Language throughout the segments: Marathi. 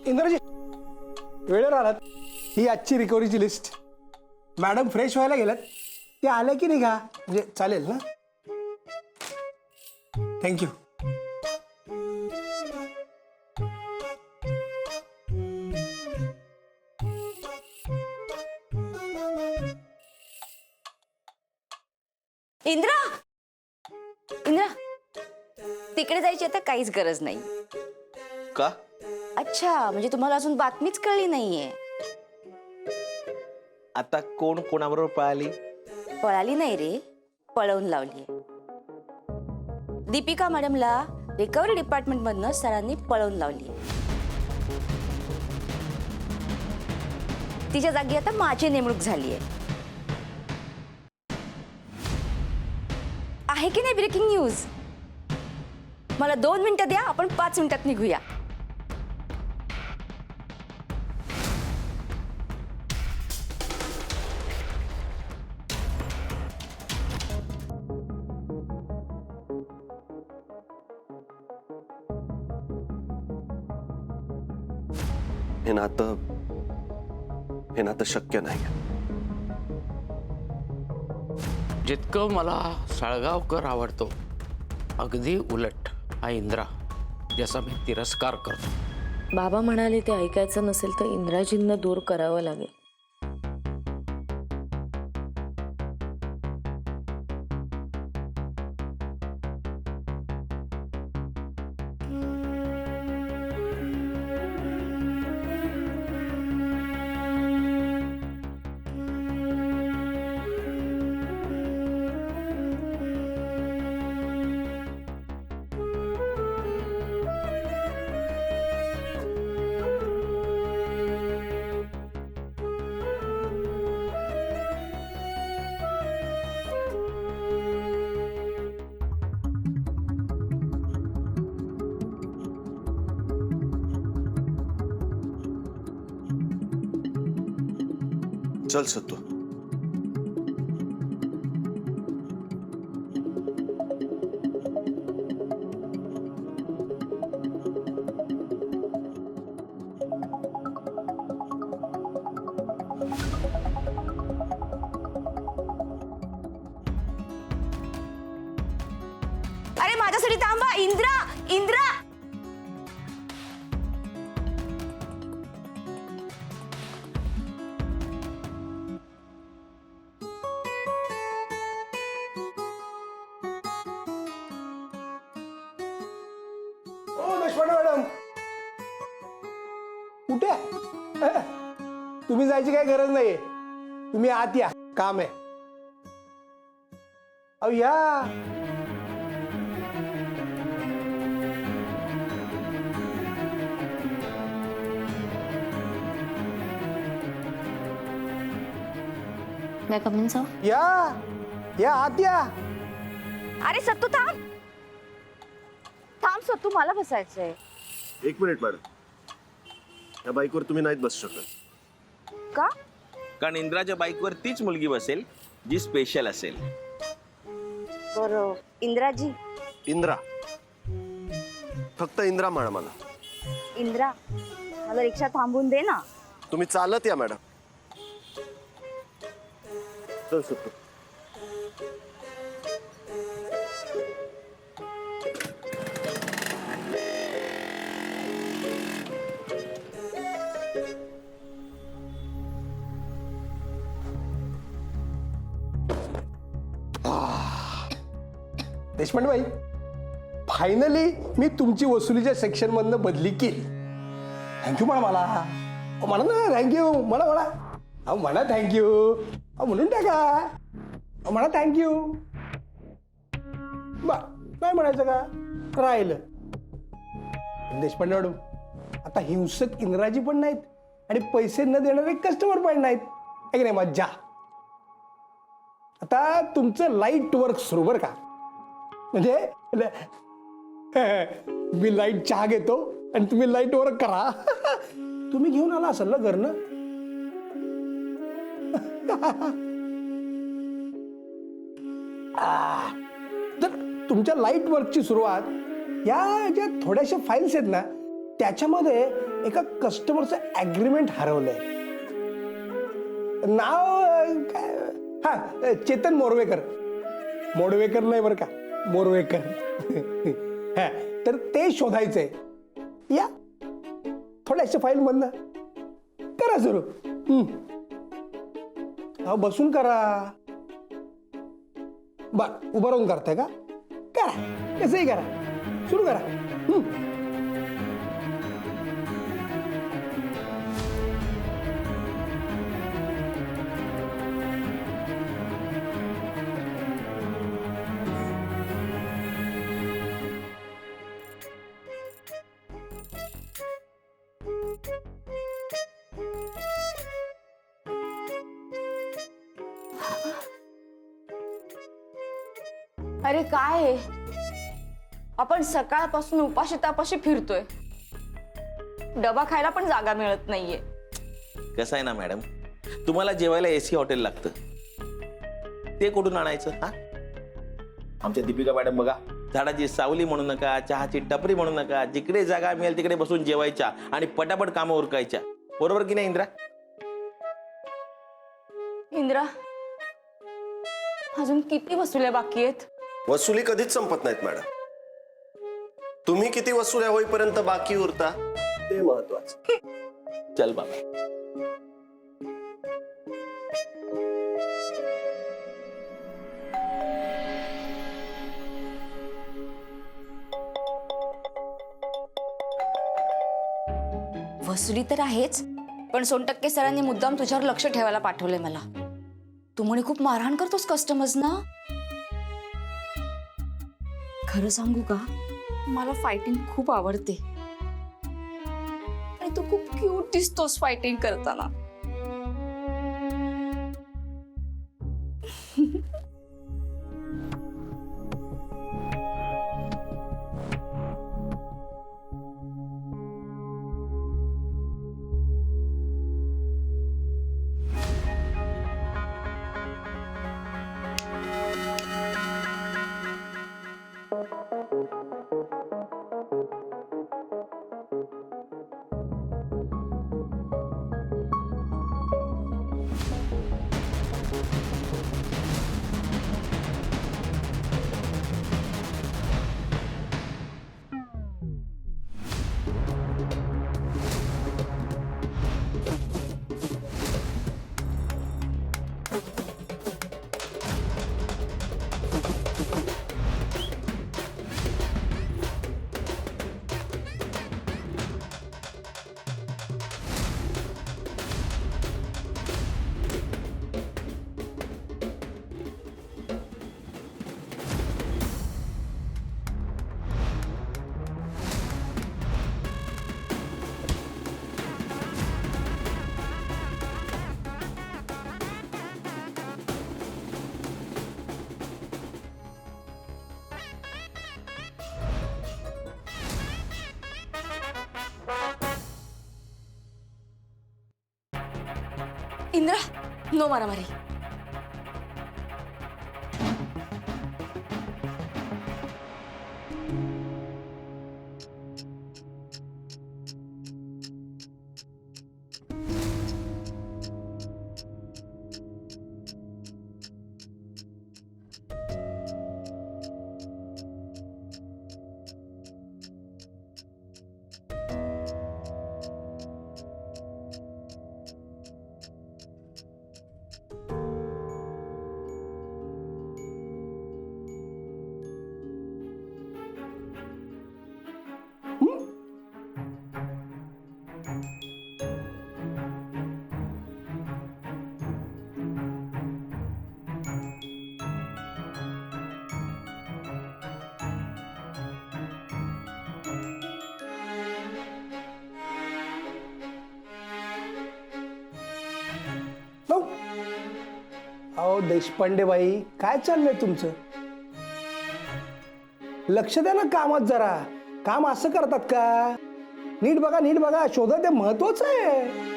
इंद्रजी वेळेवर आलात. ही आजची रिकव्हरीची लिस्ट. मॅडम फ्रेश व्हायला गेल्यात, ते आले की निघा म्हणजे चालेल ना. थँक्यू. इंद्रा इंद्रा तिकडे जायची आता काहीच गरज नाही. का? अच्छा, म्हणजे तुम्हाला अजून बातमीच कळली नाहीये. आता कोण कोणाबरोबर पळाली? पळाली नाही रे, पळवून लावली. दीपिका मॅडमला रिकव्हरी डिपार्टमेंट मधनं सरांनी पळवून लावली. तिच्या जागी आता माझी नेमणूक झाली आहे की नाही ब्रेकिंग न्यूज. मला 2 मिनिटं द्या, आपण 5 मिनिटात निघूया. हे नातं शक्य नाही. जितकं मला साळगावकर आवडतो, अगदी उलट हा इंद्रा, ज्याचा मी तिरस्कार करतो. बाबा म्हणाले ते ऐकायचं नसेल तर इंद्राजींना दूर करावं लागेल. चल सत्तू. अरे माझ्यासाठी थांबा. इंद्रा इंद्रा ओ देशपांडे मॅडम, कुठे आहे? तुम्ही जायची काही गरज नाहीये. तुम्ही आत या, काम आहे. अहो या. काय कमीन सर? या आत या. अरे सत्तू थांब थांब. सत्तू मला बसायचंय. एक मिनिट मॅडम, या बाईकवर तुम्ही नाहीत बसू शकत. का? कारण इंद्राच्या बाईकवर तीच मुलगी बसेल जी स्पेशल असेल. बरं इंद्राजी. इंद्रा, फक्त इंद्रा म्हणा मला. इंद्रा मला रिक्षा थांबून दे ना. तुम्ही चालत या मॅडम. चल सत्तू. देशपांडे भाई, फायनली मी तुमची वसुलीच्या सेक्शन मधनं बदली केली. थँक्यू म्हणा मला. म्हणा ना थँक्यू. म्हणा थँक्यू. म्हणून टाका. म्हणा थँक्यू. नाही म्हणायचं का? राहिलं. देशपांडे मॅडम, आता हिंसक इंद्राजी पण नाहीत आणि पैसे न देणारे कस्टमर पण नाहीत. आहे की नाही? मज्जा. आता तुमचं लाईट वर्क सुरू बरं का. म्हणजे मी लाईट चहा घेतो आणि तुम्ही लाईट वर्क करा. तुम्ही घेऊन आला असाल ना घरनं. तर तुमच्या लाईट वर्कची सुरुवात या ज्या थोड्याशा फाईल्स आहेत ना त्याच्यामध्ये एका कस्टमरचं ॲग्रीमेंट हरवलंय. नाव काय? हा, चेतन मोरवेकर. मोडवेकर नाही बरं का, मोरवेकर. हा, तर ते शोधायचंय. या थोड्याशा फाईल मधनं करा सुरू. हा, बसून करा. बर, उभं राहून करताय का? करा, कसंही करा, सुरू करा. अरे काय आहे? आपण सकाळपासून उपाशी तापाशी फिरतोय. डबा खायला पण जागा मिळत नाहीये. कसं आहे ना मॅडम, तुम्हाला जेवायला एसी हॉटेल लागतं, ते कुठून आणायचं? हा, आमच्या दीपिका मॅडम बघा, झाडाची सावली म्हणू नका, चहाची टपरी म्हणू नका, जिकडे जागा मिळेल तिकडे बसून जेवायच्या आणि पटापट कामं उरकायच्या. बरोबर की नाही इंद्रा? इंद्रा, अजून किती वसुल्या बाकी आहेत? वसुली कधीच संपत नाहीत मॅडम. तुम्ही किती वसुल्या होईपर्यंत बाकी उरता ते महत्वाचं. चल बाबा. वसुली तर आहेच, पण सोनटक्के सरांनी मुद्दाम तुझ्यावर लक्ष ठेवायला पाठवलंय मला. तू म्हणे खूप मारहाण करतोस कस्टमर्सना. खरं सांगू का, मला फायटिंग खूप आवडते आणि तू खूप क्यूट दिसतोस फायटिंग करताना. इंद्रा, नो मारामारी. अहो देशपांडे बाई, काय चाललंय तुमचं? लक्ष द्या ना कामात जरा. काम असं करतात का? नीट बघा, नीट बघा, शोधा, ते महत्वाचं आहे.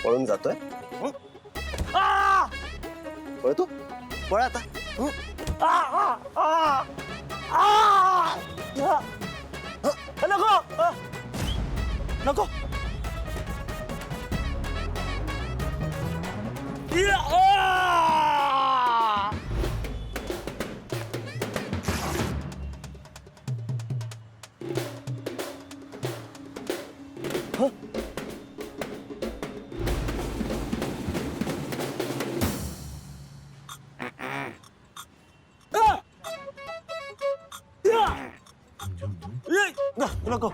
पळून जातोय हं? पळतो पळ आता हं? नको नको नको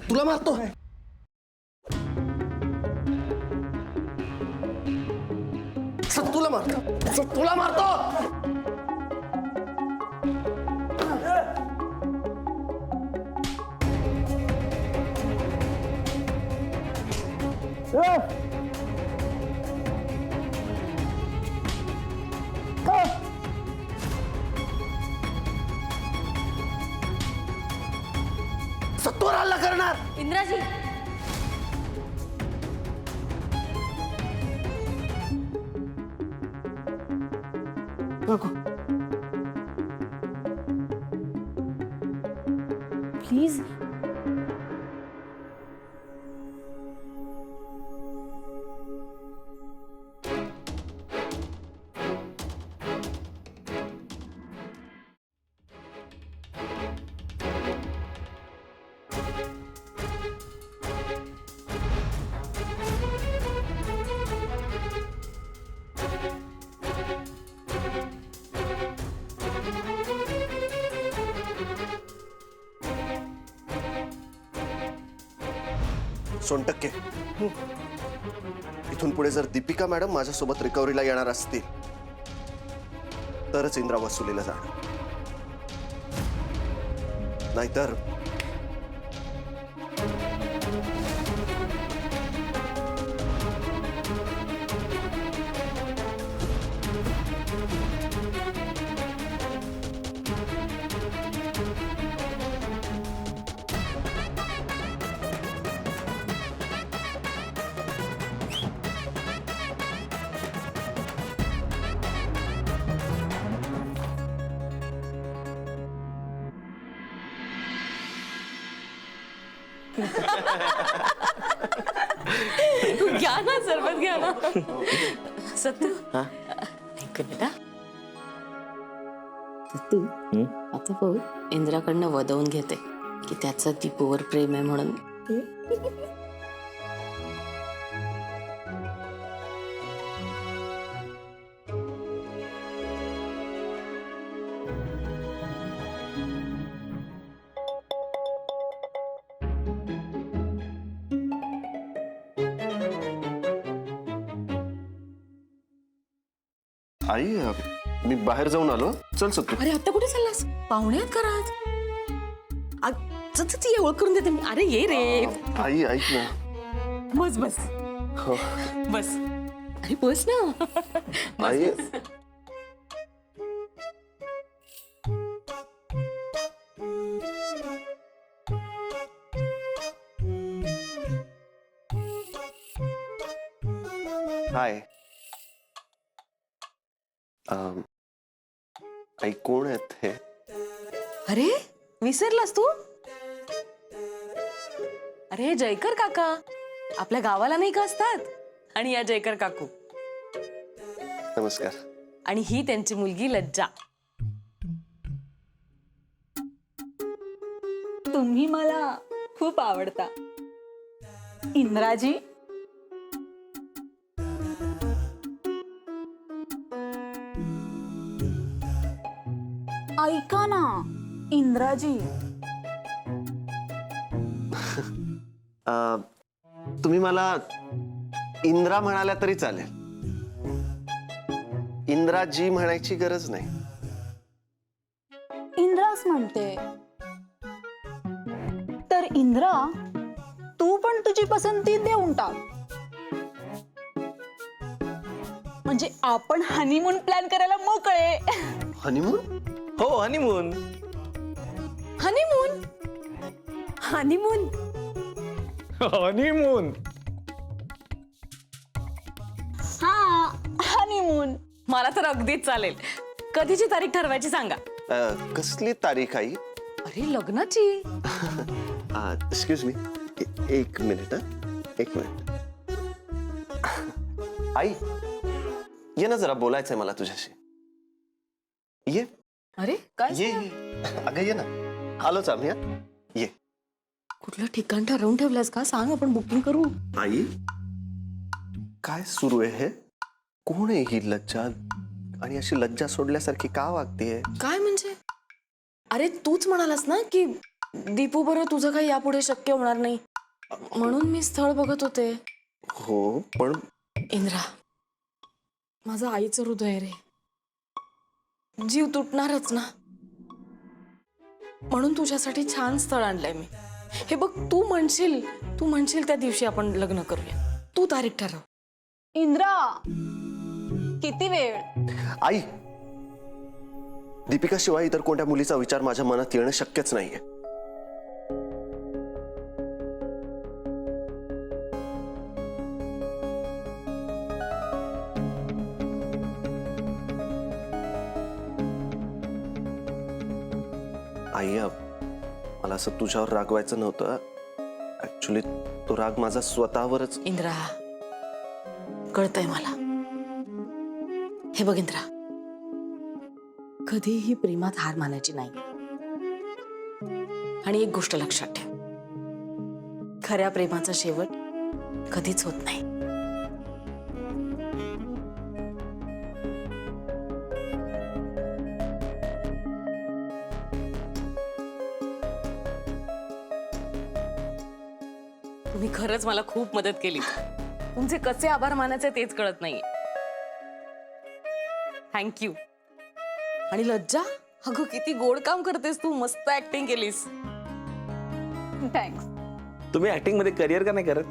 तुला मारतो तुला मारतो तुला मारतो सत्तोर हल्ला करणार इंद्राजी प्लीज सोनटक्के इथून पुढे जर दीपिका मॅडम माझ्यासोबत रिकव्हरीला येणार असतील तरच इंद्रा वसुलीला जाणार नाहीतर घ्या ना सरबत घ्या ना सत्तू ऐक बेटा सत्तू आता बघ इंद्राकडनं वदवून घेते की त्याचं दीपूवर प्रेम आहे म्हणून आई मी बाहेर जाऊन आलो चल सत्तू अरे आता कुठे चाललास पाहुण्यात करा ती ओळख करून देते मी अरे ये रे आई ऐक ना बस बस हो. बस अरे बस ना आई हाय आई कोण आहेत हे अरे विसरलास तू अरे जयकर काका आपल्या गावाला नाही का असतात आणि या जयकर काकू नमस्कार. आणि ही त्यांची मुलगी लज्जा. तुम्ही मला खूप आवडता इंद्राजी. ऐका ना इंद्राजी, तुम्ही मला इंद्रा म्हणाल्या तरी चालेल. इंद्राजी म्हणायची गरज नाही. इंद्राच म्हणते. तर इंद्रा, तू पण तुझी पसंती देऊन टाक. म्हणजे आपण हनीमून प्लॅन करायला मोकळे. हनीमून? हो, हनीमून. हनीमून. हनीमून. हनीमून. हा, हनीमून. मला तर अगदीच चालेल. कधीची तारीख ठरवायची सांगा. कसली तारीख आई? अरे लग्नाची. एक्सक्यूज मी, एक मिनिट. एक मिनिट. आई, ये ना, जरा बोलायचंय मला तुझ्याशी. ये अरे काय ये ये. अगं ये ना, आलोच आम्ही. ये. कुठलं ठिकाण ठरवून ठेवलंस का? सांग, आपण बुकिंग करू. आई, काय सुरू आहे हे? कोण आहे ही लज्जा? आणि अशी लज्जा सोडल्यासारखी का वागतेय? काय म्हणजे? अरे तूच म्हणालास ना की दीपू बरोबर तुझं काही यापुढे शक्य होणार नाही, म्हणून मी स्थळ बघत होते. हो, पण इंद्रा, माझं आईचं हृदय रे, जीव तुटणारच ना. म्हणून तुझ्यासाठी छान स्थळ आणलंय मी. हे बघ, तू म्हणशील त्या दिवशी आपण लग्न करूया. तू तारीख ठरव. इंद्रा, किती वेळ? आई, दीपिका शिवाय इतर कोणत्या मुलीचा विचार माझ्या मनात येणं शक्यच नाहीये. आई, मला असं तुझ्यावर रागवायचं नव्हतं. ऍक्च्युली तो राग माझा स्वतःवरच. इंद्रा, कळतंय मला. हे बघ इंद्रा, कधीही प्रेमात हार मानायची नाही. आणि एक गोष्ट लक्षात ठेव, खऱ्या प्रेमाचा शेवट कधीच होत नाही. तुम्ही खरंच मला खूप मदत केली. तुमचे कसे आभार मानायचे तेच कळत नाहीये. थँक्यू. आणि लज्जा, अगं किती गोड काम करतेस तू. मस्त ऍक्टिंग केलीस. थँक्स. तुम्ही ऍक्टिंग मध्ये करिअर का नाही करत?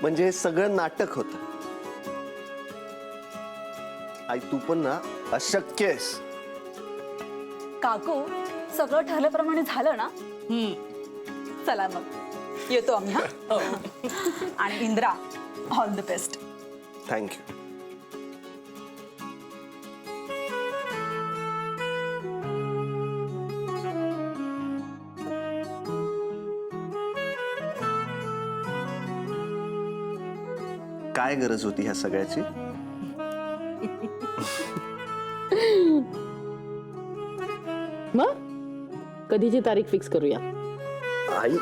म्हणजे हे सगळं नाटक होतं. आई, तू पण ना अशक्य आहेस. काकू, सगळं ठरल्याप्रमाणे झालं ना? चला मग येतो आम्ही. हा. आणि Indra, all the best. Thank you. काय गरज होती ह्या सगळ्याची? मग कधीची तारीख फिक्स करूया? आई,